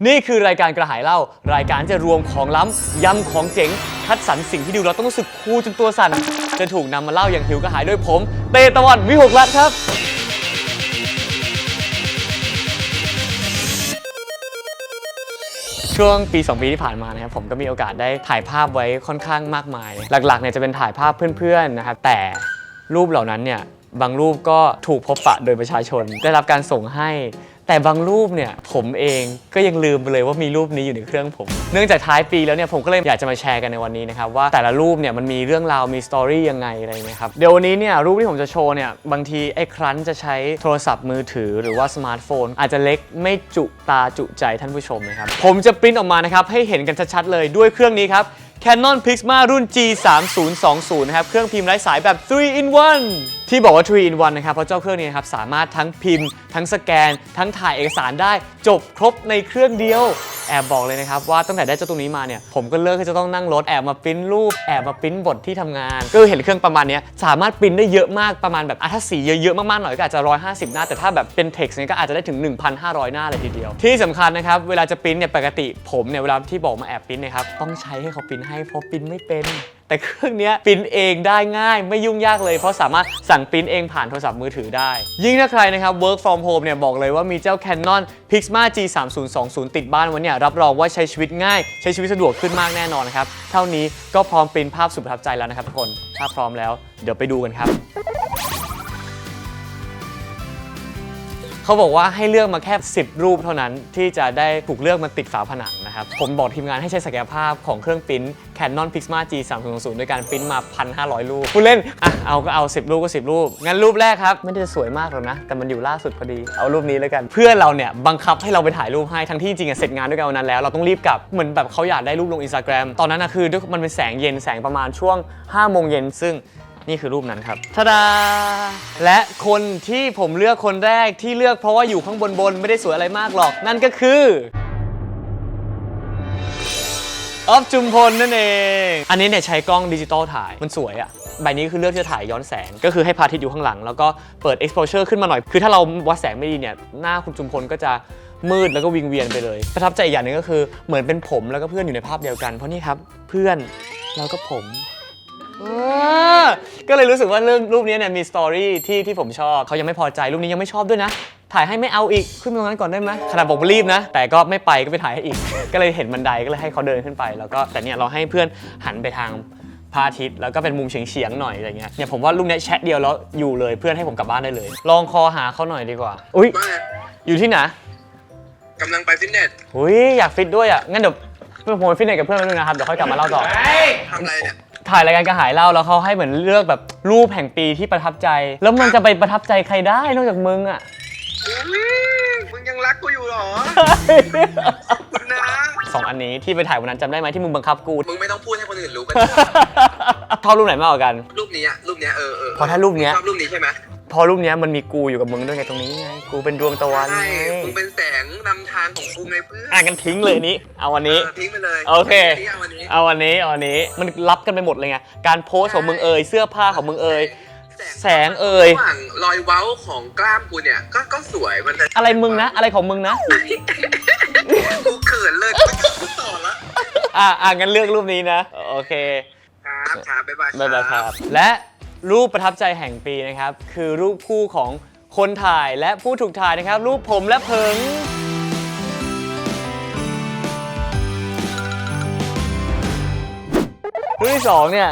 นี่คือรายการกระหายเล่ารายการจะรวมของล้ำยำของเจ๋งคัดสรรสิ่งที่ดูเราต้องรู้สึกคูลจนตัวสั่นจะถูกนำมาเล่าอย่างหิวกระหายโดยผมเตตะวันวิหกรัตน์ครับช่วงปี 2 ปีที่ผ่านมานะครับผมก็มีโอกาสได้ถ่ายภาพไว้ค่อนข้างมากมายหลักๆเนี่ยจะเป็นถ่ายภาพเพื่อนๆนะครับแต่รูปเหล่านั้นเนี่ยบางรูปก็ถูกพบปะโดยประชาชนได้รับการส่งให้แต่บางรูปเนี่ยผมเองก็ยังลืมไปเลยว่ามีรูปนี้อยู่ในเครื่องผมเนื่องจากท้ายปีแล้วเนี่ยผมก็เลยอยากจะมาแชร์กันในวันนี้นะครับว่าแต่ละรูปเนี่ยมันมีเรื่องราวมีสตอรี่ยังไงอะไรเงี้ยครับเดี๋ยววันนี้เนี่ยรูปที่ผมจะโชว์เนี่ยบางทีไอ้ครั้นจะใช้โทรศัพท์มือถือหรือว่าสมาร์ทโฟนอาจจะเล็กไม่จุตาจุใจท่านผู้ชมนะครับผมจะปริ้นออกมานะครับให้เห็นกันชัดๆเลยด้วยเครื่องนี้ครับ Canon Pixma รุ่น G3020 นะครับเครื่องพิมพ์ไร้สายแบบ 3-in-1 ที่บอกว่า 3-in-1 นะครับเพราะเจ้าเครื่องนี้นะครับสามารถทั้งพิมพ์ทั้งสแกนทั้งถ่ายเอกสารได้จบครบในเครื่องเดียวแอบบอกเลยนะครับว่าตั้งแต่ได้เจ้าตัวนี้มาเนี่ยผมก็เลิกที่จะต้องนั่งรถแอบมาปริ้นรูปแอบมาปริ้นบทที่ทำงานก็เห็นเครื่องประมาณนี้สามารถปริ้นได้เยอะมากประมาณแบบถ้าสีเยอะๆมากๆหน่อยก็อาจจะ150หน้าแต่ถ้าแบบเป็น text เนี่ยก็อาจจะได้ถึง 1,500 หน้าเลยทีเดียวที่สำคัญนะครับเวลาจะปริ้นเนี่ยปกติผมเนี่ยเวลาที่บอกมาแอบปริ้นเนี่ยครับต้องใช้ให้เขาปริ้นให้เพราะปริ้นไม่เป็นแต่เครื่องนี้ปริ้นเองได้ง่ายไม่ยุ่งยากเลยเพราะสามารถสั่งปริ้นเองผ่านโทรศัพท์มือถือได้ยิ่งถ้าใครนะครับ work from home เนี่ยบอกเลยว่ามีเจ้า Canon Pixma G3020 ติดบ้านไว้เนี่ยรับรองว่าใช้ชีวิตง่ายใช้ชีวิตสะดวกขึ้นมากแน่นอนนะครับเท่านี้ก็พร้อมปริ้นภาพสุดประทับใจแล้วนะครับทุกคนถ้าพร้อมแล้วเดี๋ยวไปดูกันครับเขาบอกว่าให้เลือกมาแค่10รูปเท่านั้นที่จะได้ถูกเลือกมาติดฝาผนังนะครับผมบอกทีมงานให้ใช้ศักยภาพของเครื่องปริ้น Canon Pixma G3020 ด้วยการปริ้นมา 1,500 รูปผู้เล่นเอาก็เอา10รูปก็10รูปงั้นรูปแรกครับไม่ได้สวยมากหรอกนะแต่มันอยู่ล่าสุดพอดีเอารูปนี้แล้วกันเพื่อนเราเนี่ยบังคับให้เราไปถ่ายรูปให้ทั้งที่จริงเสร็จงานด้วยกันวันนั้นแล้วเราต้องรีบกลับเหมือนแบบเขาอยากได้รูปลง Instagram ตอนนั้นคือด้วยมันเป็นแสงเย็นแสงประมาณช่วง 5 โมงเย็นซึ่งนี่คือรูปนั้นครับทาดาและคนที่ผมเลือกคนแรกที่เลือกเพราะว่าอยู่ข้างบนไม่ได้สวยอะไรมากหรอกนั่นก็คือออฟจุมพลนั่นเองอันนี้เนี่ยใช้กล้องดิจิตอลถ่ายมันสวยอะใบนี้คือเลือกจะถ่ายย้อนแสงก็คือให้พระอาทิตย์อยู่ข้างหลังแล้วก็เปิด exposure ขึ้นมาหน่อยคือถ้าเราวัดแสงไม่ดีเนี่ยหน้าคุณจุมพลก็จะมืดแล้วก็วิงเวียนไปเลยประทับใจอีกอย่างหนึ่งก็คือเหมือนเป็นผมแล้วก็เพื่อนอยู่ในภาพเดียวกันเพราะนี่ครับเพื่อนแล้วก็ผมก็เลยรู้สึกว่าเรื่องรูปนี้เนี่ยมีสตอรี่ที่ผมชอบเขายังไม่พอใจรูปนี้ยังไม่ชอบด้วยนะถ่ายให้ไม่เอาอีกขึ้นตรงนั้นก่อนได้ไหมขนาดผมรีบนะแต่ก็ไม่ไปก็ไปถ่ายให้อีก ก็เลยเห็นบันไดก็เลยให้เขาเดินขึ้นไปแล้วก็แต่เนี่ยเราให้เพื่อนหันไปทางพระอาทิตย์แล้วก็เป็นมุมเฉียงๆหน่อยอะไรเงี้ยเนี่ยผมว่ารูปนี้แชะเดียวแล้วอยู่เลยเพื่อนให้ผมกลับบ้านได้เลยลองคอหาเขาหน่อยดีกว่าอุ้ยอยู่ที่ไหนกำลังไปฟิตเนสอุ้ยอยากฟิตด้วยอ่ะงั้นเดี๋ยวผมไปฟิตเนสกับเพื่อนนึงนะครับเดี๋ยวค่อยกลับมาเล่าต่อทำอะไรเนี่ยถ่ายรายการกระหายเล่าแล้วเขาให้เหมือนเลือกแบบรูปแห่งปีที่ประทับใจแล้วมันจะไปประทับใจใครได้นอกจากมึงอ่ะมึงยังรักกูอยู่หรอคุณนะ2 อันนี้ที่ไปถ่ายวันนั้นจำได้ไหมที่มึงบังคับกูมึงไม่ต้องพูดให้คนอื่นรู้กันชอบรูปไหนมากกว่ากันรูปนี้พอถ้ารูปนี้ชอบรูปนี้ใช่ไหมพอรูปนี้มันมีกูอยู่กับมึงด้วยไงตรงนี้ไงกูเป็นดวงตะวันใช่มึงเป็นแสงนำทางของกูไงเพื่อนกันทิ้งเลยนี้เอาวันนี้ทิ้งไปเลยโอเคเอาวันนี้มันรับกันไปหมดเลยไงการโพสของมึงเสื้อผ้าของมึงแสงระหว่างรอยเว้าของกล้ามกูเนี่ยก็สวยมันอะไรมึงนะอะไรของมึงนะกูเขินเลยกูต่อละงั้นเลือกรูปนี้นะโอเคครับบ๊ายบายครับและรูปประทับใจแห่งปีนะครับคือรูปคู่ของคนถ่ายและผู้ถูกถ่ายนะครับรูปผมและเพิงรูปที่2เนี่ย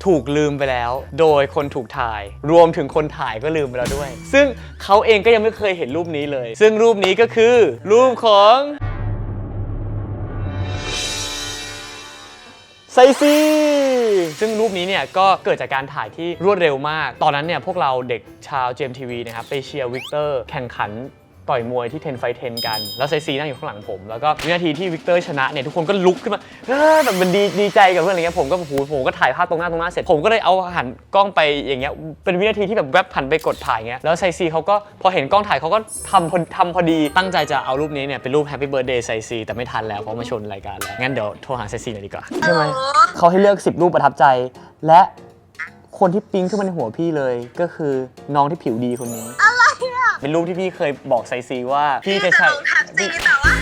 ถูกลืมไปแล้วโดยคนถูกถ่ายรวมถึงคนถ่ายก็ลืมไปแล้วด้วยซึ่งเขาเองก็ยังไม่เคยเห็นรูปนี้เลยซึ่งรูปนี้ก็คือรูปของไซซีซึ่งรูปนี้เนี่ยก็เกิดจากการถ่ายที่รวดเร็วมากตอนนั้นเนี่ยพวกเราเด็กชาว GMTV นะครับไปเชียร์วิกเตอร์แข่งขันต่อยมวยที่10 Fight 10กันแล้วไซซีนั่งอยู่ข้างหลังผมแล้วก็วินาทีที่วิกเตอร์ชนะเนี่ยทุกคนก็ลุกขึ้นมาแบบมันดีใจกับเพื่อนอะไรเงี้ยผมก็ถ่ายภาพตรงหน้าเสร็จผมก็เลยเอาหันกล้องไปอย่างเงี้ยเป็นวินาทีที่แบบแวบหันไปกดถ่ายเงี้ยแล้วไซซีเขาก็พอเห็นกล้องถ่ายเขาก็ทำพอดีตั้งใจจะเอารูปนี้เนี่ยเป็นรูป Happy Birthday ไซซีแต่ไม่ทันแล้วเพราะมาชนรายการแล้วงั้นเดี๋ยวโทรหาไซซีหน่อยดีกว่าใช่ไหมเขาให้เลือก10รูปประทับใจและคนที่ปิ๊งขึ้นมาในหัวพี่เลยก็คือน้องที่ผิวดีคนนี้อะไรอ่ะเป็นรูปที่พี่เคยบอกไซซีว่าพี่จะใช้แต่ว่า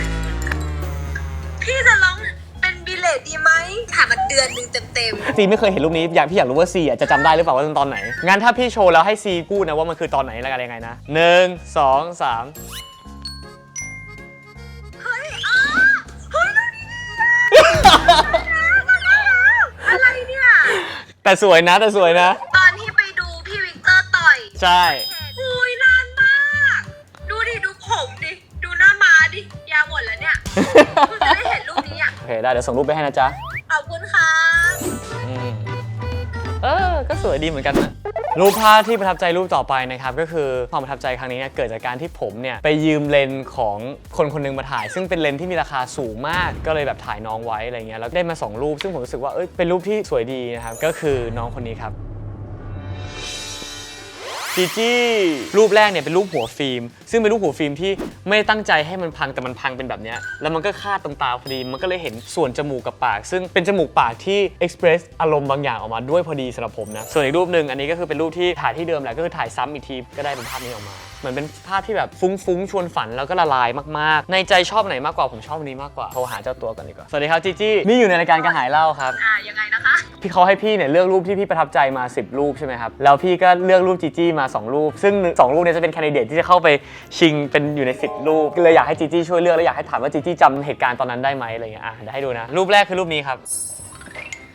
ดือนหนึ่งเต็ม ซีไม่เคยเห็นรูปนี้พี่อยากรู้ว่าซีจะจำได้หรือเปล่าว่าตอนไหนงั้นถ้าพี่โชว์แล้วให้ซีพูดนะว่ามันคือตอนไหนแล้วกันยังไงนะ1 2 3 ๆเฮ้ยอะไรเนี่ย แต่สวยนะ ตอนที่ไปดูพี่วิกเตอร์ต่อย ใช่ อุ้ยนานมาก ดูดิดูผมดิดูหน้าม้าดิยาวหมดแล้วเนี่ยเพิ่งจะได้เห็นรูปนี้อ่ะ โอเคได้เดี๋ยวส่งรูปไปให้นะจ๊ะ ขอบคุณครับ ก็สวยดีเหมือนกันนะรูปภาพที่ประทับใจรูปต่อไปนะครับก็คือความประทับใจครั้งนี้เนี่ยเกิดจากการที่ผมเนี่ยไปยืมเลนส์ของคนคนหนึงมาถ่าย ซึ่งเป็นเลนส์ที่มีราคาสูงมากก็เลยแบบถ่ายน้องไว้อะไรเงี้ยแล้วได้มา2รูปซึ่งผมรู้สึกว่าเป็นรูปที่สวยดีนะครับก็คือน้องคนนี้ครับจีจี้รูปแรกเนี่ยเป็นรูปหัวฟิล์มซึ่งเป็นรูปหัวฟิล์มที่ไม่ได้ตั้งใจให้มันพังแต่มันพังเป็นแบบเนี้ยแล้วมันก็คาดตรงตาพอดีมันก็เลยเห็นส่วนจมูกกับปากซึ่งเป็นจมูกปากที่เอ็กซ์เพรสอารมณ์บางอย่างออกมาด้วยพอดีสำหรับผมนะส่วนอีกรูปหนึ่งอันนี้ก็คือเป็นรูปที่ถ่ายที่เดิมแหละก็คือถ่ายซ้ำอีกทีก็ได้เป็นภาพนี้ออกมาเหมือนเป็นภาพที่แบบฟุ้งๆชวนฝันแล้วก็ละลายมากๆในใจชอบไหนมากกว่าผมชอบอันนี้มากกว่าโทรหาเจ้าตัวกันดีกว่าสวัสดีครับจีจี้นี่อยู่ในรายการกระหายเล่าครับ ยังไงนะคะ พี่เขาให้พี่เนี่ยเลือกรูปที่พี่ประทับใจมา10รูปใช่ไหมครับแล้วพี่ก็เลือกรูปจีจี้มา2รูปซึ่ง2รูปนี้จะเป็นแคนดิเดตที่จะเข้าไปชิงเป็นอยู่ใน10รูปก็เลยอยากให้จีจี้ช่วยเลือกและอยากให้ถามว่าจีจี้จำเหตุการณ์ตอนนั้นได้ไหมอะไรเงี้ยเดี๋ยวให้ดูนะรูปแรกคือรูปนี้ครับ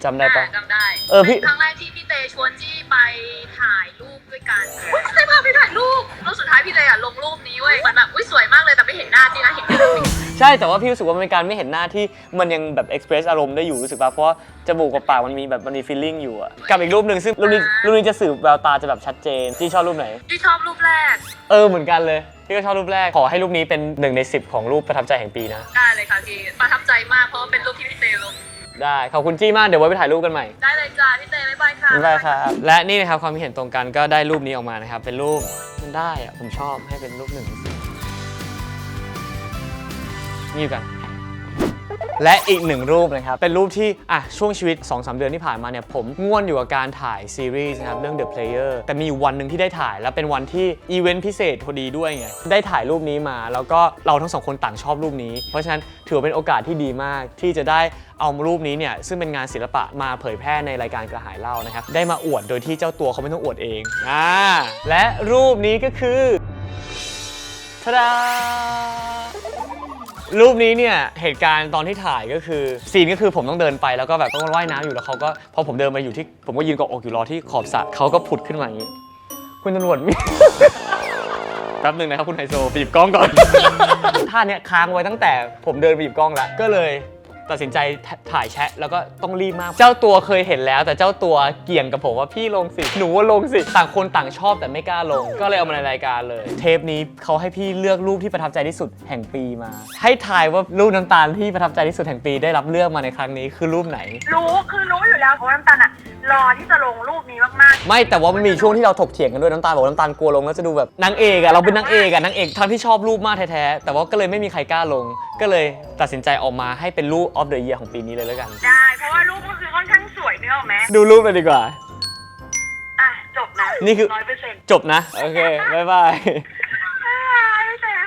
จำได้ปะ จำได้ พี่ ครั้งแรกที่พี่เตชวนจี้ไปถ่ายรูปด้วยกันพี่เตพาไปถ่ายรูปแล้วสุดท้ายพี่เตลงรูปนี้เว้ยมันแบบอุ้ยสวยมากเลยแต่ไม่เห็นหน้าจี้นะเห็นแค่รูป ใช่แต่ว่าพี่รู้สึกว่ามันเป็นการไม่เห็นหน้าที่มันยังแบบเอ็กซ์เพรสอารมณ์ได้อยู่รู้สึกป่ะเพราะว่าจมูกกับปากมันมีฟีลลิ่งอยู่อะกับอีกรูปหนึ่งซึ่งรูปนี้จะสื่อแววตาจะแบบชัดเจนจี้ชอบรูปไหน จี้ชอบรูปแรก เหมือนกันเลยพี่ก็ชอบรูปแรกขอให้รูปนี้เป็น1 ใน 10ของรูปประทับใจแห่งปีนะ ได้เลยค่ะพี่ประทับใจมากเพราะว่าเป็นรูปที่พี่เตลง ได้ขอบคุณจี้มากเดี๋ยวไว้ไปถ่ายรูปกันใหม่ ได้เลยจ้าพี่เตบ๊ายบายค่ะ บ๊ายบายครับและนี่นะครับความคิดเห็นตรงกันก็ได้รูปนี้ออกมานะครับเป็นรูปมันได้อะผมชอบให้เป็นรูป1 ใน 10นี่กันและอีก1รูปนะครับเป็นรูปที่ช่วงชีวิต 2-3 เดือนที่ผ่านมาเนี่ยผมง่วนอยู่กับการถ่ายซีรีส์นะครับเรื่อง The Player แต่มีอยู่วันหนึ่งที่ได้ถ่ายแล้วเป็นวันที่อีเวนต์พิเศษพอดีด้วยไงได้ถ่ายรูปนี้มาแล้วก็เราทั้ง2 คนต่างชอบรูปนี้เพราะฉะนั้นถือเป็นโอกาสที่ดีมากที่จะได้เอารูปนี้เนี่ยซึ่งเป็นงานศิลปะมาเผยแพร่ในรายการกระหายเล่านะครับได้มาอวดโดยที่เจ้าตัวเขาไม่ต้องอวดเองและรูปนี้ก็คือทะดารูปนี้เนี่ยเหตุการณ์ตอนที่ถ่ายก็คือซีนก็คือผมต้องเดินไปแล้วก็แบบต้องว่ายน้ำอยู่แล้วเขาก็พอผมเดินมาอยู่ที่ผมก็ยืนเกาะอกอยู่รอที่ขอบสระเขาก็ผุดขึ้นมาอย่างนี้คุณตำรวจมี แป๊บนึงนะครับคุณไฮโซไปหยิบกล้องก่อน ท่าเนี้ยค้างไว้ตั้งแต่ผมเดินไปหยิบกล้องแล้วก็เลยตัดสินใจถ่ายแชะแล้วก็ต้องรีบมากเจ้าตัวเคยเห็นแล้วแต่เจ้าตัวเกี่ยงกับผมว่าพี่ลงสิหนูว่าลงสิต่างคนต่างชอบแต่ไม่กล้าลงก็เลยเอามาในรายการเลยเทปนี้เขาให้พี่เลือกรูปที่ประทับใจที่สุดแห่งปีมาให้ทายว่ารูปน้ำตาลที่ประทับใจที่สุดแห่งปีได้รับเลือกมาในครั้งนี้คือรูปไหนรู้อยู่แล้วเพราะว่าน้ำตาลอะรอที่จะลงรูปนี้มากๆไม่แต่ว่ามันมีช่วงที่เราถกเถียงกันด้วยน้ำตาลบอกน้ำตาลกลัวลงแล้วจะดูแบบนางเอกเราเป็นนางเอกทั้งที่ชอบรูปมากแท้ๆแต่ว่าก็เลยไม่มีใครกล้าลงก็เลยตัดสินใจออกมาให้เป็นรูป of the year ของปีนี้เลยแล้วกันได้เพราะว่ารูปก็คือค่อนข้างสวยเนื้อออกไหมดูรูปเลยดีกว่าจบนะนี่คือ 100% จบนะโอเคบ๊ายบาย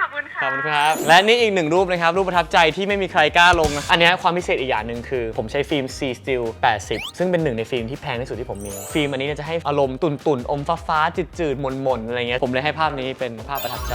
ขอบคุณครับและนี่อีก1รูปนะครับรูปประทับใจที่ไม่มีใครกล้าลงนะอันนี้ความพิเศษอีกอย่างหนึ่งคือผมใช้ฟิล์ม C Still 80ซึ่งเป็น1ในฟิล์มที่แพงที่สุดที่ผมมีฟิล์มอันนี้จะให้อารมณ์ตุ่นๆอมฟ้าๆจืดๆหม่นๆอะไรเงี้ยผมเลยให้ภาพนี้เป็นภาพประทับใจ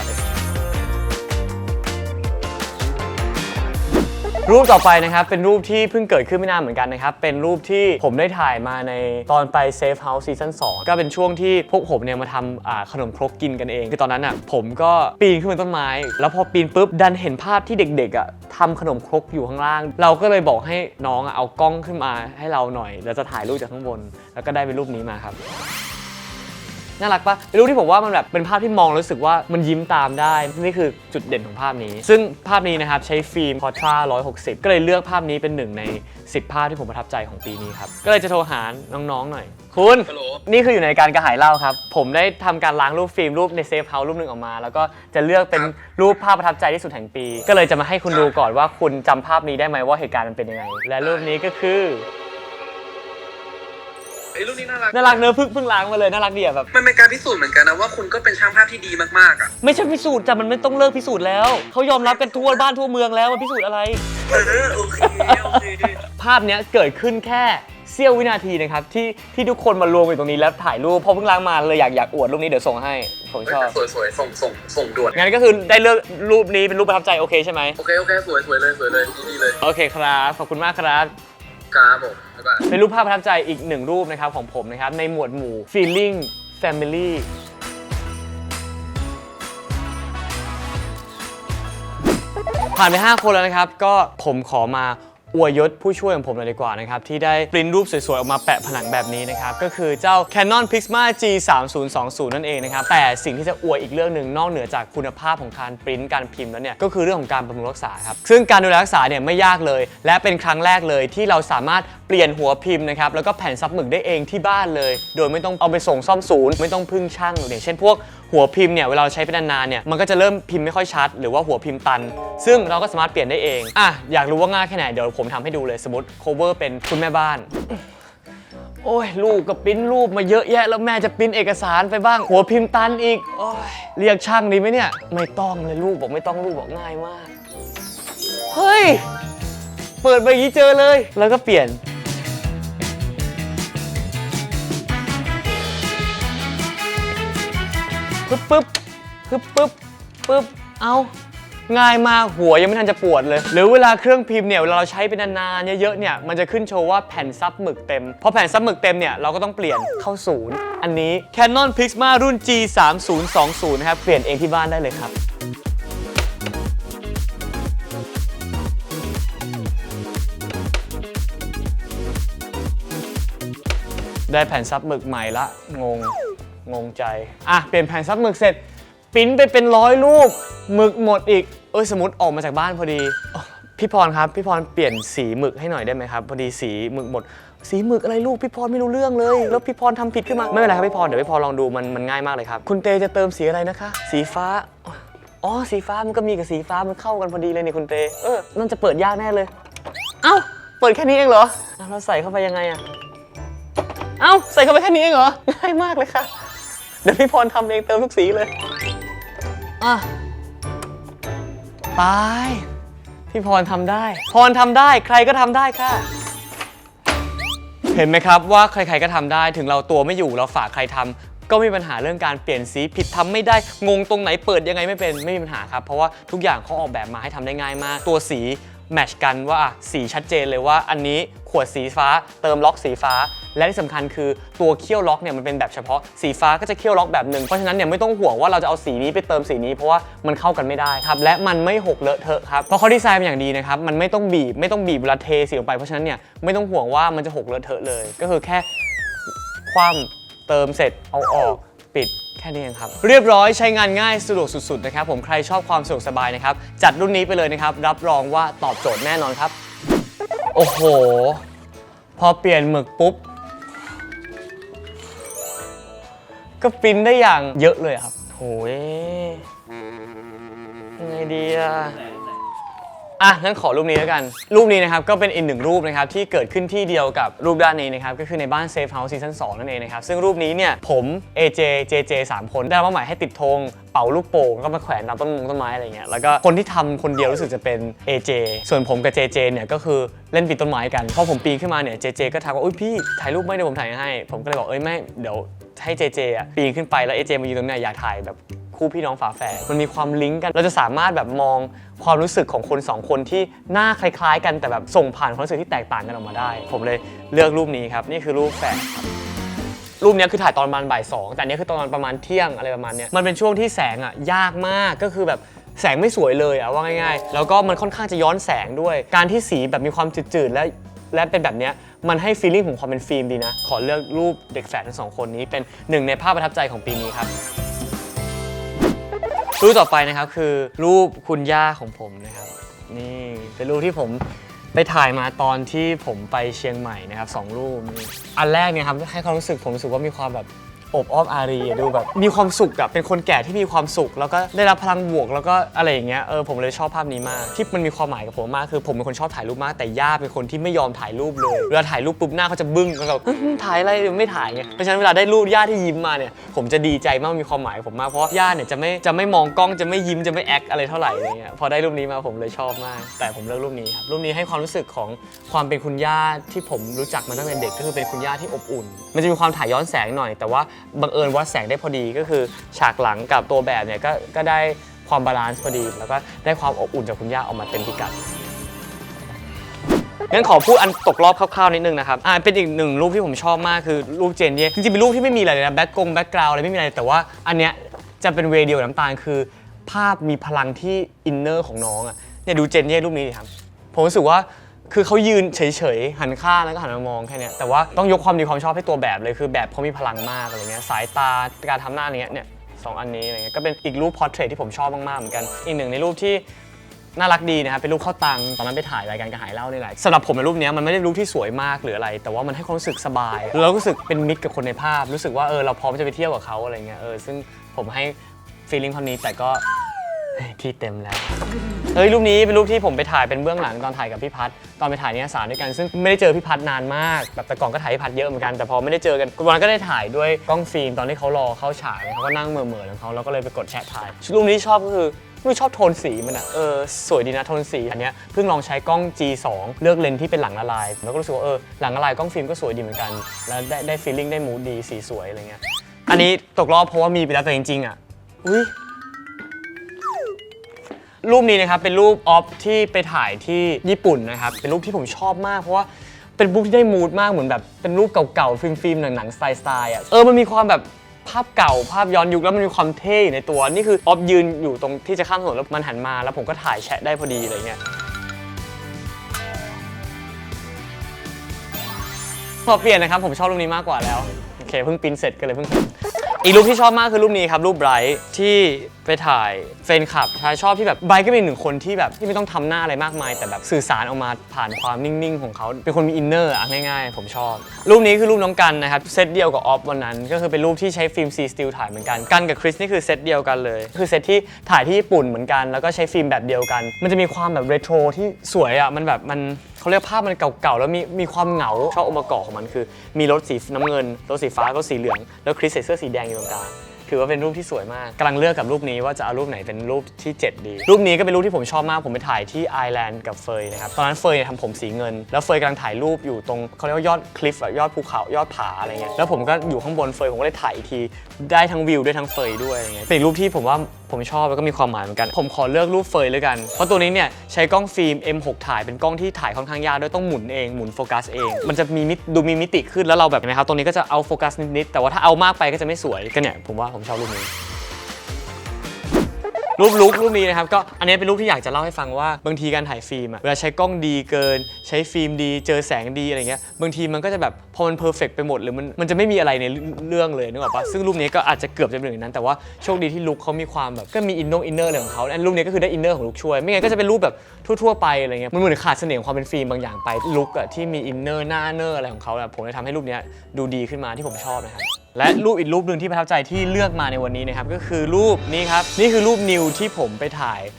รูปต่อไปนะครับเป็นรูปที่เพิ่งเกิดขึ้นไม่นานเหมือนกันนะครับเป็นรูปที่ผมได้ถ่ายมาในตอนไป Safe House Season 2ก็เป็นช่วงที่พวกผมเนี่ยมาทำขนมครกกินกันเองคือตอนนั้นผมก็ปีนขึ้นบนต้นไม้แล้วพอปีนปุ๊บดันเห็นภาพที่เด็กๆทำขนมครกอยู่ข้างล่างเราก็เลยบอกให้น้องเอากล้องขึ้นมาให้เราหน่อยแล้วจะถ่ายรูปจากข้างบนแล้วก็ได้เป็นรูปนี้มาครับน่ารักปะเป็นรูปที่ผมว่ามันแบบเป็นภาพที่มองรู้สึกว่ามันยิ้มตามได้นี่คือจุดเด่นของภาพนี้ซึ่งภาพนี้นะครับใช้ฟิล์ม Portra 160ก็เลยเลือกภาพนี้เป็น1 ใน 10 ภาพที่ผมประทับใจของปีนี้ครับก็เลยจะโทรหาน้องๆหน่อยคุณนี่คืออยู่ในการกระหายเล่าครับผมได้ทำการล้างรูปฟิล์มรูปในเซฟเฮาส์รูปหนึ่งออกมาแล้วก็จะเลือกเป็นรูปภาพประทับใจที่สุดแห่งปีก็เลยจะมาให้คุณดูก่อนว่าคุณจำภาพนี้ได้ไหมว่าเหตุการณ์มันเป็นยังไงและรูปนี้ก็คือ ไอ้รูปนี้น่ารัก น่ารักเนอะเพิ่งล้างมาเลยน่ารักดีอะแบบ มันเป็นการพิสูจน์เหมือนกันนะว่าคุณก็เป็นช่างภาพที่ดีมากๆอ่ะ ไม่ใช่พิสูจน์แต่มันไม่ต้องเลิกพิสูจน์แล้วเขายอมรับกันทั่วบ้านทั่วเมืองแล้วมันพิสูจน์อะไร โอเคโอเค ภาพเนี้ยเกิดขึ้นแค่เสี้ยววินาทีนะครับที่ทุกคนมารวมอยู่ตรงนี้แล้วถ่ายรูปพอเพิ่งล้างมาเลยอยากอวดรูปนี้เดี๋ยวส่งให้ผมชอบ สวยส่งด่วน งั้นก็คือได้เลือกรูปนี้เป็นรูปประทับใจโอเคใช่ไหม โอเคสวยเลยดีเลย โอเคครับขอบคุณมากครับ ครับผมบ๊ายบาย เป็นรูปภาพประทับใจอีกหนึ่งรูปนะครับของผมนะครับในหมวดหมู่ feeling family ผ่านไป 5 คนแล้วนะครับก็ผมขอมาอวยยศผู้ช่วยของผมเลยดีกว่านะครับที่ได้ปริ้นรูปสวยๆออกมาแปะผนังแบบนี้นะครับก็คือเจ้า Canon PIXMA G3020 นั่นเองนะครับแต่สิ่งที่จะอวยอีกเรื่องหนึ่งนอกเหนือจากคุณภาพของการปริ้นการพิมพ์แล้วเนี่ยก็คือเรื่องของการบำรุงรักษาครับซึ่งการดูแลรักษาเนี่ยไม่ยากเลยและเป็นครั้งแรกเลยที่เราสามารถเปลี่ยนหัวพิมพ์นะครับแล้วก็แผ่นซับหมึกได้เองที่บ้านเลยโดยไม่ต้องเอาไปส่งซ่อมศูนย์ไม่ต้องพึ่งช่างอย่างเช่นพวกหัวพิมพ์เนี่ยเวลาเราใช้ไปนานๆเนี่ยมันก็จะเริ่มพิมพ์ไม่ค่อยชัดหรือว่าหัวพิมพ์ตันซึ่งเราก็สามารถเปลี่ยนได้เองอยากรู้ว่าง่ายแค่ไหนเดี๋ยวผมทำให้ดูเลยสมมติ cover เป็นคุณแม่บ้านโอ้ยลูกก็ปริ้นรูปมาเยอะแยะแล้วแม่จะปริ้นเอกสารไปบ้างหัวพิมพ์ตันอีกโอ้ยเรียกช่างดีไหมเนี่ยไม่ต้องเลยลูกบอกไม่ต้องลูกบอกง่ายมากเฮ้ยเปิดไปอย่างนี้เจอเลยแล้วก็เปลี่ยนปึ๊บเอาง่ายมากหัวยังไม่ทันจะปวดเลยหรือเวลาเครื่องพิมพ์เนี่ยเวลาเราใช้ไปนานๆเยอะๆเนี่ยมันจะขึ้นโชว์ว่าแผ่นซับหมึกเต็มพอแผ่นซับหมึกเต็มเนี่ยเราก็ต้องเปลี่ยนเข้าศูนย์อันนี้ Canon PIXMA รุ่น G3020 นะครับเปลี่ยนเองที่บ้านได้เลยครับได้แผ่นซับหมึกใหม่ละงงใจเปลี่ยนแผ่นซับหมึกเสร็จปริ้นไปเป็น100 รูปหมึกหมดอีกสมมติออกมาจากบ้านพอดีพี่พรครับพี่พรเปลี่ยนสีหมึกให้หน่อยได้ไหมครับพอดีสีหมึกหมดสีหมึกอะไรลูกพี่พรไม่รู้เรื่องเลยแล้วพี่พรทำผิดขึ้นมาไม่เป็นไรครับพี่พรเดี๋ยวพี่พรลองดูมันง่ายมากเลยครับคุณเตจะเติมสีอะไรนะคะสีฟ้าสีฟ้ามันก็มีกับสีฟ้ามันเข้ากันพอดีเลยนี่คุณเตนั่นจะเปิดยากแน่เลยเปิดแค่นี้เองเหรอเราใส่เข้าไปยังไงใส่เข้าไปแค่นี้เองเหรอง่ายมากเลยค่ะเดี๋ยวพี่พรทำเองเติมทุกสีเลยตายพี่พรทำได้ใครก็ทำได้ค่ะเห็นไหมครับว่าใครๆก็ทำได้ถึงเราตัวไม่อยู่เราฝากใครทำก็ไม่มีปัญหาเรื่องการเปลี่ยนสีผิดทำไม่ได้งงตรงไหนเปิดยังไงไม่มีปัญหาครับเพราะว่าทุกอย่างเขาออกแบบมาให้ทำได้ง่ายมากตัวสีแมทช์กันว่าสีชัดเจนเลยว่าอันนี้ขวดสีฟ้าเติมล็อกสีฟ้าและที่สำคัญคือตัวเขี้ยวล็อกเนี่ยมันเป็นแบบเฉพาะสีฟ้าก็จะเขี้ยวล็อกแบบหนึ่งเพราะฉะนั้นเนี่ยไม่ต้องห่วงว่าเราจะเอาสีนี้ไปเติมสีนี้เพราะว่ามันเข้ากันไม่ได้ครับและมันไม่หกเลอะเทอะครับเพราะเขาดีไซน์เป็นอย่างดีนะครับมันไม่ต้องบีบเวลาเทสีลงไปเพราะฉะนั้นเนี่ยไม่ต้องห่วงว่ามันจะหกเลอะเทอะเลยก็คือแค่คว่ำเติมเสร็จเอาออกปิดแค่นี้เองครับเรียบร้อยใช้งานง่ายสะดวกสุดๆนะครับผมใครชอบความสะดวกสบายนะครับจัดรุ่นนี้ไปเลยนะครับรับรองว่าตอบโจทย์แน่นอนครับโอ้โหพอเปลี่ยนหมึกปุ๊บก็ปริ้นได้อย่างเยอะเลยครับโหยยังไงดีงั้นขอรูปนี้แล้วกันรูปนี้นะครับก็เป็นอีกหนึ่งรูปนะครับที่เกิดขึ้นที่เดียวกับรูปด้านนี้นะครับก็คือในบ้าน Safe House Season 2 นั่นเองนะครับซึ่งรูปนี้เนี่ยผม AJ JJ 3 คนได้รับมอบหมายให้ติดธงเป่าลูกโป่งก็มาแขวนตามต้นไม้อะไรเงี้ยแล้วก็คนที่ทำคนเดียวรู้สึกจะเป็น AJ ส่วนผมกับ JJ เนี่ยก็คือเล่นปีนต้นไม้กันพอผมปีนขึ้นมาเนี่ย JJ ก็ทักว่าอุ้ยพี่ถ่ายรูปไม่เดี๋ยวผมถ่ายให้ผมก็เลยบอกไม่เดี๋ยวให้ JJ ปีนขึ้นไปแล้ว AJ มายืนตรงนี้อยากถ่ายแบบคู่พี่น้องฝาแฝดมันมีความลิงก์กันเราจะสามารถแบบมองความรู้สึกของคน2คนที่หน้าคล้ายๆกันแต่แบบส่งผ่านความรู้สึกที่แตกต่างกันออกมาได้ผมเลยเลือกรูปนี้ครับนี่คือรูปแฝดครับรูปนี้คือถ่ายตอนประมาณบ่าย 2แต่อันนี้คือตอนประมาณเที่ยงอะไรประมาณนี้มันเป็นช่วงที่แสงยากมากก็คือแบบแสงไม่สวยเลยว่าง่ายๆแล้วก็มันค่อนข้างจะย้อนแสงด้วยการที่สีแบบมีความจืดๆและเป็นแบบนี้มันให้ฟีลลิ่งของความเป็นฟิล์มดีนะขอเลือกรูปเด็กแฝดทั้ง2คนนี้เป็นหนึ่งในภาพประทับใจของปีนี้ครับรูปต่อไปนะครับคือรูปคุณย่าของผมนะครับนี่เป็นรูปที่ผมไปถ่ายมาตอนที่ผมไปเชียงใหม่นะครับ2 รูปอันแรกเนี่ยครับให้ความรู้สึกผมรู้สึกว่ามีความแบบ อบอ้อมอารีดูแบบมีความสุขอะเป็นคนแก่ที่มีความสุขแล้วก็ได้รับพลังบวกแล้วก็อะไรอย่างเงี้ยผมเลยชอบภาพนี้มากที่มันมีความหมายกับผมมากคือผมเป็นคนชอบถ่ายรูปมากแต่ย่าเป็นคนที่ไม่ยอมถ่ายรูปเลยเวลาถ่ายรูปปุ๊บหน้าเขาจะบึ้งแล้วแบบถ่ายอะไรไม่ถ่ายไงเพราะฉะนั้นเวลาได้รูปย่าที่ยิ้มมาเนี่ยผมจะดีใจมากมีความหมายกับผมมากเพราะย่าเนี่ยจะไม่มองกล้องจะไม่ยิ้มจะไม่แอคอะไรเท่าไหร่อะไรเงี้ยพอได้รูปนี้มาผมเลยชอบมากแต่ผมเลือกรูปนี้ครับรูปนี้ให้ความรู้สึกของความเป็นคุณย่าที่ผมรู้จักมาตั้งแต่เด็กก็คือเป็นคุณย่าที่อบอุ่นมันจะมีความถ่ายย้อนแสงหน่อยแต่ว่าบังเอิญวัดแสงได้พอดีก็คือฉากหลังกับตัวแบบเนี่ยก็ได้ความบาลานซ์พอดีแล้วก็ได้ความอบอุ่นจากคุณย่าออกมาเต็มพิกัดงั้นขอพูดอันตกรอบคร่าวๆนิดนึงนะครับเป็นอีกหนึ่งรูปที่ผมชอบมากคือรูปเจนเนี่ยจริงๆเป็นรูปที่ไม่มีอะไรเลยนะแบ็คกราวด์อะไรไม่มีอะไรแต่ว่าอันเนี้ยจะเป็นเวย์เดียวกับน้ำตาลคือภาพมีพลังที่อินเนอร์ของน้องอ่ะเนี่ยดูเจนเนี่ยรูปนี้ดิครับผมรู้สึกว่าคือเขายืนเฉยๆหันข้างแล้วก็หันมามองแค่นี้แต่ว่าต้องยกความดีความชอบให้ตัวแบบเลยคือแบบเขามีพลังมากอะไรเงี้ยสายตาการทำหน้าเนี้ย2 อันนี้อะไรเงี้ยก็เป็นอีกรูปพอร์เทรตที่ผมชอบมากๆเหมือนกันอีกหนึ่งในรูปที่น่ารักดีนะครับเป็นรูปข้าวตังตอนนั้นไปถ่ายรายการกระหายเหล้านี่แหละสำหรับผมในรูปนี้มันไม่ได้รูปที่สวยมากหรืออะไรแต่ว่ามันให้ความรู้สึกสบายแล้วรู้สึกเป็นมิตรกับคนในภาพรู้สึกว่าเราพร้อมจะไปเที่ยวกับเขาอะไรเงี้ยซึ่งผมให้ฟีลลิ่งเท่านี้แต่ก็ที่เต็มแล้วรูปนี้เป็นรูปที่ผมไปถ่ายเป็นเบื้องหลังตอนถ่ายกับพี่พัฒน์ตอนไปถ่ายนิตยสารด้วยกันซึ่งไม่ได้เจอพี่พัฒน์นานมากแบบแต่ก่อนก็ถ่ายพี่พัฒน์เยอะเหมือนกันแต่พอไม่ได้เจอกันวันนั้นก็ได้ถ่ายด้วยกล้องฟิล์มตอนที่เขารอเข้าฉากเขาก็นั่งเหม่อๆของเขาแล้วก็เลยไปกดแชะถ่ายรูปนี้ชอบก็คือชอบโทนสีมันสวยดีนะโทนสีอันเนี้ยเพิ่งลองใช้กล้อง G2 เลือกเลนส์ที่เป็นหลังละลายแล้วก็รู้สึกว่าหลังละลายกล้องฟิล์มก็สวยดีเหมือนกันแล้วได้ฟีลลิ่งได้มูดดีสีสวยอะไรเงี้ยอันนี้ตกรอบเพราะว่ามีไปแล้วแต่จริงๆรูปนี้นะครับเป็นรูปออฟที่ไปถ่ายที่ญี่ปุ่นนะครับเป็นรูปที่ผมชอบมากเพราะว่าเป็นรูปที่ได้มูดมากเหมือนแบบเป็นรูปเก่าๆฟิล์มหนังสไตล์มันมีความแบบภาพเก่าภาพย้อนยุคแล้วมันมีความเท่ในตัวนี่คือออฟยืนอยู่ตรงที่จะข้ามถนนแล้วมันหันมาแล้วผมก็ถ่ายแชะได้พอดีอะไรเงี้ยพอเปลี่ยนนะครับผมชอบรูปนี้มากกว่าแล้วโอเคเพิ่งปริ้นเสร็จก็เลยเพิ่งอีกรูปที่ชอบมากคือรูปนี้ครับรูปไบรท์ที่ไปถ่ายแฟนคลับชอบที่แบบไบรท์ก็เป็นหนึ่งคนที่แบบที่ไม่ต้องทำหน้าอะไรมากมายแต่แบบสื่อสารออกมาผ่านความนิ่งๆของเขาเป็นคนมีอินเนอร์ง่ายๆผมชอบรูปนี้คือรูปน้องกันนะครับเซตเดียวกับออฟวันนั้นก็คือเป็นรูปที่ใช้ฟิล์มซีสติลถ่ายเหมือนกันกับคริสนี่คือเซตเดียวกันเลยคือเซตที่ถ่ายที่ญี่ปุ่นเหมือนกันแล้วก็ใช้ฟิล์มแบบเดียวกันมันจะมีความแบบเรโทรที่สวยมันแบบมันเขาเรียกภาพมันเก่าๆแล้วมีความเหงาชอบองค์ประกอบของมันคือมีรถสีน้ำเงินรถสีฟ้ารถสีเหลืองแล้วคริสใส่เสื้อสีแดงอยู่ตรงกลางถือว่าเป็นรูปที่สวยมากกำลังเลือกกับรูปนี้ว่าจะเอารูปไหนเป็นรูปที่7ดีรูปนี้ก็เป็นรูปที่ผมชอบมากผมไปถ่ายที่ไอร์แลนด์กับเฟยนะครับตอนนั้นเฟยทำผมสีเงินแล้วเฟยกำลังถ่ายรูปอยู่ตรงเขาเรียกว่ายอดคลิฟยอดภูเขายอดผาอะไรเงี้ยแล้วผมก็อยู่ข้างบนเฟยผมก็เลยถ่ายอีกทีได้ทั้งวิวได้ทั้งเฟยด้วยอะไรเงี้ยเป็นรูปที่ผมว่าผมชอบแล้วก็มีความหมายเหมือนกันผมขอเลือกรูปเฟยเลยกันเพราะตัวนี้เนี่ยใช้กล้องฟิล์ม M6 ถ่ายเป็นกล้องที่ถ่ายค่อนข้างยากด้วยต้องหมุนเองหมุนโฟกัสเองมันจะมีมิติขึ้นแล้วเราแบบนะครับตรงนี้ก็จะเอาโฟกัสนิดๆแต่ว่าถ้าเอามากไปก็จะไม่สวยก็เนี่ยผมว่าผมชอบรูปนี้รูปนี้นะครับก็อันนี้เป็นรูปที่อยากจะเล่าให้ฟังว่าบางทีการถ่ายฟิล์มเวลาใช้กล้องดีเกินใช้ฟิล์มดีเจอแสงดีอะไรเงี้ยบางทีมันก็จะแบบพอมันเพอร์เฟกต์ไปหมดหรือมันจะไม่มีอะไรในเรื่องเลยนึกออกปะซึ่งรูปนี้ก็อาจจะเกือบจะเป็นอย่างนั้นแต่ว่าโชคดีที่ลุคเขามีความแบบก็มีอินเนอร์อะไรของเขาอันรูปนี้ก็คือได้อินเนอร์ของลุคช่วยไม่งั้นก็จะเป็นรูปแบบทั่วๆไปอะไรเงี้ยมันเหมือนขาดเสน่ห์ของความเป็นฟิล์มบางอย่างไปลุคที่มีอินเนอร์หน้าเนอร์อะไรของเขาผมเลยทำให้รูปนี้ดูดีขึ้นมาที่ผมชอบนะครับและรูปอีกรูปหนึ่งที่ประทับใจที่เลือกมาในวันนี้นะครับก็คือรูปนี้ครับนี่คือรูปนิวที่ผมไปถ่า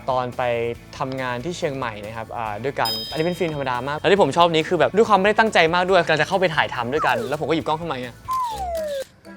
ยตอนไปทำงานที่เชียงใหม่นะครับด้วยกันอันนี้เป็นฟิล์มธรรมดามากแล้วที่ผมชอบนี้คือแบบด้วยความไม่ได้ตั้งใจมากด้วยกำลังจะเข้าไปถ่ายทำด้วยกันแล้วผมก็หยิบกล้องขึ้นมาเนี่ย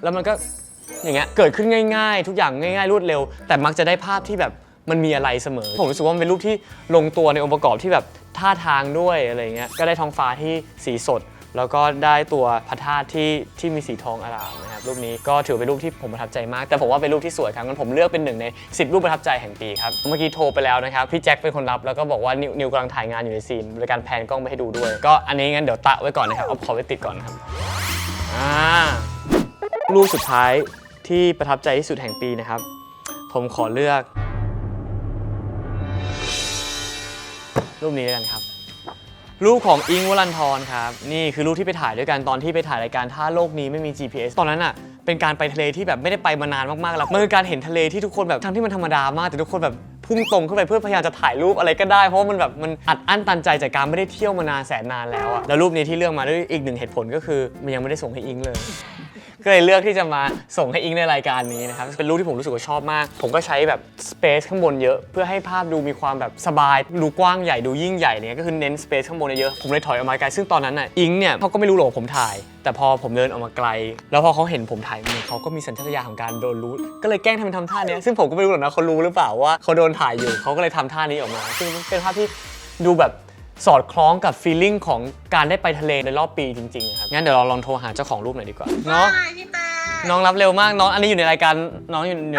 แล้วมันก็อย่างเงี้ยเกิดขึ้นง่ายๆทุกอย่างง่ายๆรวดเร็วแต่มักจะได้ภาพที่แบบมันมีอะไรเสมอผมรู้สึกว่ามันเป็นรูปที่ลงตัวในองค์ประกอบที่แบบท่าทางด้วยอะไรเงี้ยก็ได้ท้องฟ้าที่สีสดแล้วก็ได้ตัวพระธาตุที่มีสีทองอร่ามนะครับรูปนี้ก็ถือเป็นรูปที่ผมประทับใจมากแต่ผมว่าเป็นรูปที่สวยครับงั้นผมเลือกเป็น1ใน10รูปประทับใจแห่งปีครับเมื่อกี้โทรไปแล้วนะครับพี่แจ็คเป็นคนรับแล้วก็บอกว่านิวกำลังถ่ายงานอยู่ในซีนโดยการแพนกล้องไปให้ดูด้วยก็อันนี้งั้นเดี๋ยวตะไว้ก่อนนะครับเอาขอไว้ติดก่อนนะครับรูปสุดท้ายที่ประทับใจที่สุดแห่งปีนะครับผมขอเลือกรูปนี้แล้วกันครับรูปของอิงค์ วรันธรครับนี่คือรูปที่ไปถ่ายด้วยกันตอนที่ไปถ่ายรายการถ้าโลกนี้ไม่มี GPS ตอนนั้นเป็นการไปทะเลที่แบบไม่ได้ไปมานานมากๆแล้วมันคือการเห็นทะเลที่ทุกคนแบบทั้งที่มันธรรมดามากแต่ทุกคนแบบพุ่งตรงขึ้นไปเพื่อพยายามจะถ่ายรูปอะไรก็ได้เพราะว่ามันแบบมันอัดอั้นตันใจจากการไม่ได้เที่ยวมานานแสนนานแล้วแล้วรูปนี้ที่เลือกมาด้วยอีก1เหตุผลก็คือมันยังไม่ได้ส่งให้อิงค์เลย ก็เลยเลือกที่จะมาส่งให้อิงในรายการนี้นะครับเป็นรูปที่ผมรู้สึกว่าชอบมากผมก็ใช้แบบสเปซข้างบนเยอะเพื่อให้ภาพดูมีความแบบสบายดูกว้างใหญ่ดูยิ่งใหญ่เนี่ยก็คือเน้นสเปซข้างบนเยอะผมเลยถอยออกมาไกลซึ่งตอนนั้นน่ะอิงเนี่ยเขาก็ไม่รู้หรอกว่าผมถ่ายแต่พอผมเดินออกมาไกลแล้วพอเขาเห็นผมถ่ายมือเขาก็มีสัญชาตญาณของการโดนรู้ก็เลยแกล้งทำท่านี้ซึ่งผมก็ไม่รู้หรอกนะเขารู้หรือเปล่าว่าเขาโดนถ่ายอยู่เขาก็เลยทำท่านี้ออกมาซึ่งเป็นภาพที่ดูแบบสอดคล้องกับฟีลลิ่งของการได้ไปทะเลในรอบปีจริงๆครับงั้นเดี๋ยวเราลองโทรหาเจ้าของรูปหน่อยดีกว่าเนาะ พี่แต่ น้องรับเร็วมากน้องอันนี้อยู่ในรายการน้องอยู่ใน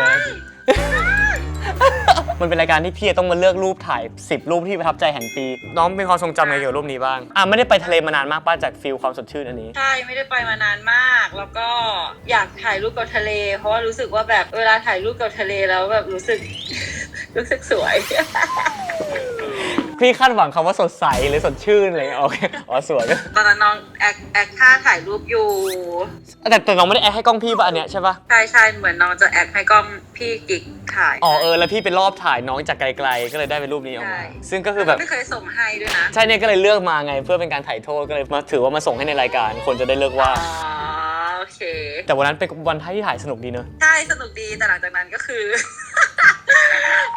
มันเป็นรายการที่พี่ต้องมาเลือกรูปถ่าย10รูปที่ประทับใจแห่งปีน้องมีความทรงจำไงเกี่ยวกับรูปนี้บ้างไม่ได้ไปทะเลมานานมากป้าจากฟิลความสดชื่นอันนี้ใช่ไม่ได้ไปมานานมากแล้วก็อยากถ่ายรูปกับทะเล เพราะว่ารู้สึกว่าแบบเวลาถ่ายรูปกับทะเลแล้วแบบรู้สึก สวย พี่คาดหวังคำว่าสดใสหรือสดชื่นอะไรเงี้ยโอเคสวย ตอนนั้นน้องแอคท่าถ่ายรูปอยู่ แต่น้องไม่ได้แอคให้กล้องพี่ป่ะอันเนี้ยใช่ป่ะใช่เหมือนน้องจะแอคให้กล้องพี่กิ๊กถ่าย แล้วพี่เป็นรอบถ่ายน้องจากไกลๆก็เลยได้เป็นรูปนี้ออกมาซึ่งก็คือแบบ ไม่เคยส่งให้ด้วยนะ ใช่เนี่ยก็เลยเลือกมาไงเพื่อเป็นการถ่ายโทษก็เลยมาถือว่ามาส่งให้ในรายการคนจะได้เลือกว่าโอเคแต่วันนั้นเป็นวันที่ถ่ายสนุกดีเนอะใช่สนุกดีแต่หลังจากนั้นก็คือ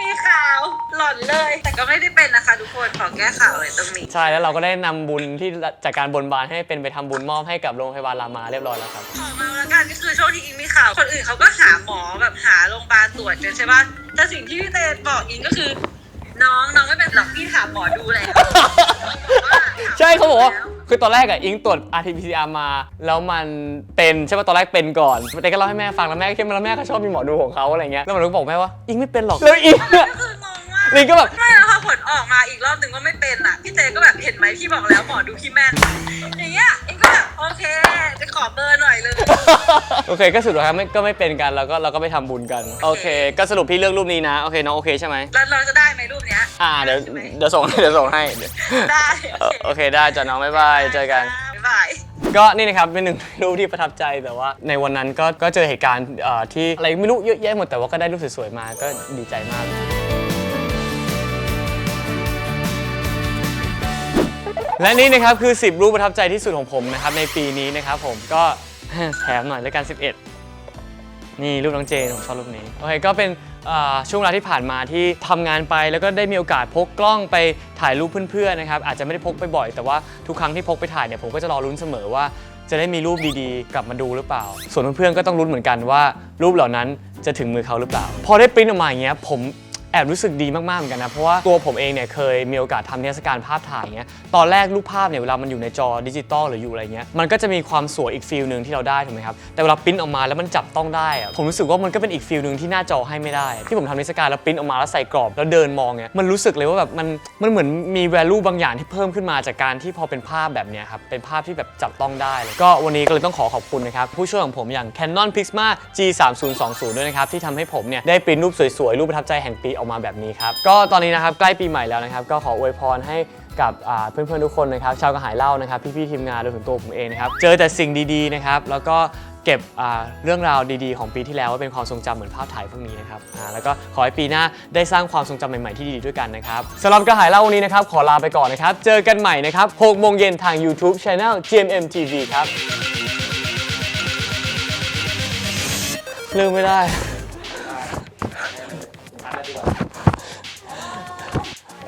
มีข่าวหล่อนเลยแต่ก็ไม่ได้เป็นนะคะทุกคนขอแก้ข่าวเลยตรงนี้ใช่แล้วเราก็ได้นำบุญที่จากการบนบานให้เป็นไปทำบุญมอบให้กับโรงพยาบาลรามาเรียบร้อยแล้วครับขอมาแล้วกันก็คือช่วงที่อิงมีข่าวคนอื่นเขาก็หาหมอแบบหาโรงพยาบาลตรวจกันใช่ป่ะแต่สิ่งที่พี่เตบอกอิงก็คือน้องไม่เป็นหรอกพี่ถามหมอดูแล้ว ใช่เขาบอกว่าคือตอนแรกอะอิงตรวจ RT-PCR มาแล้วมันเป็นใช่ป่ะตอนแรกเป็นก่อนแต่ก็เล่าให้แม่ฟังแล้วแม่ก็คิดว่าแล้วแม่ก็ชอบมีหมอดูของเขาอะไรเงี้ยแล้วหมอดูบอกแม่ว่าอิงไม่เป็นหรอกแล้วอิงลิงก็แบบไม่แล้วพอผลออกมาอีกรอบหนึ่งว่าไม่เป็นอ่ะพี่เตก็แบบเห็นไหมพี่บอกแล้วหมอดูพี่แม่นอย่างเงี้ยอิงก็แบบโอเคจะขอเบอร์หน่อยเลยโอเคก็สุดท้ายก็ไม่เป็นกันแล้วก็เราก็ไปทำบุญกันโอเคก็สรุปพี่เลือกรูปนี้นะโอเคน้องโอเคใช่ไหมแล้วเราจะได้ไหมรูปเนี้ยเดี๋ยวส่งให้ได้โอเคได้จ้ะน้องบ๊ายบายเจอกันบ๊ายบายก็นี่นะครับเป็นหนึ่งรูปที่ประทับใจแต่ว่าในวันนั้นก็เจอเหตุการณ์ที่อะไรไม่รู้เยอะแยะหมดแต่ว่าก็ได้รูปสวยๆมาก็ดีใจมากและนี่นะครับคือ10รูปประทับใจที่สุดของผมนะครับในปีนี้นะครับผมก็แถมหน่อยแล้วกัน11นี่รูปน้องเจนผมชอบรูปนี้โอเคก็เป็นช่วงเวลาที่ผ่านมาที่ทำงานไปแล้วก็ได้มีโอกาสพกกล้องไปถ่ายรูปเพื่อนๆนะครับอาจจะไม่ได้พกไปบ่อยแต่ว่าทุกครั้งที่พกไปถ่ายเนี่ยผมก็จะรอลุ้นเสมอว่าจะได้มีรูปดีๆกลับมาดูหรือเปล่าส่วนเพื่อนๆก็ต้องลุ้นเหมือนกันว่ารูปเหล่านั้นจะถึงมือเขาหรือเปล่าพอได้ปริ้นออกมาอย่างเงี้ยผมแอบรู้สึกดีมากๆเหมือนกันนะเพราะว่าตัวผมเองเนี่ยเคยมีโอกาสทำนิทรรศการภาพถ่ายเงี้ยตอนแรกรูปภาพเนี่ยเวลามันอยู่ในจอดิจิตอลหรืออยู่อะไรเงี้ยมันก็จะมีความสวยอีกฟีลนึงที่เราได้ถูกไหมครับแต่เวลาปริ้นออกมาแล้วมันจับต้องได้อะผมรู้สึกว่ามันก็เป็นอีกฟีลนึงที่หน้าจอให้ไม่ได้ที่ผมทำนิทรรศการแล้วปริ้นออกมาแล้วใส่กรอบแล้วเดินมองเนี่ยมันรู้สึกเลยว่าแบบมันเหมือนมี value บางอย่างที่เพิ่มขึ้นมาจากการที่พอเป็นภาพแบบเนี้ยครับเป็นภาพที่แบบจับต้องได้ก็วันนี้ก็เลยต้องขอบคุณนะครับผู้ช่วยของผมอย่าง Canon PIXMA G3020 ด้วยนะครับที่ทำให้ผมเนี่ยได้ปริ้นรูปสวยๆรูปประทับใจแห่งปีออกมาแบบนี้ครับก็ตอนนี้นะครับใกล้ปีใหม่แล้วนะครับก็ขออวยพรให้กับเพื่อนๆทุกคนนะครับชาวกระหายเล่านะครับพี่ๆทีมงานรวมถึงตัวผมเองนะครับเจอแต่สิ่งดีๆนะครับแล้วก็เก็บเรื่องราวดีๆของปีที่แล้วไว้เป็นความทรงจำเหมือนภาพถ่ายพวกนี้นะครับแล้วก็ขอให้ปีหน้าได้สร้างความทรงจำใหม่ๆที่ดีๆด้วยกันนะครับสำหรับกระหายเล่าวันนี้นะครับขอลาไปก่อนนะครับเจอกันใหม่นะครับ6 โมงเย็นทาง YouTube Channel GMM TV ครับลืมไม่ได้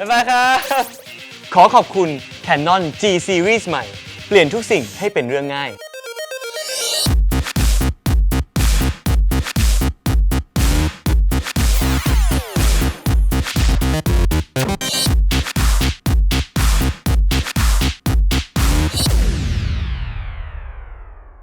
บ๊ายบายครับขอขอบคุณ Canon G Series ใหม่เปลี่ยนทุกสิ่งให้เป็นเรื่องง่าย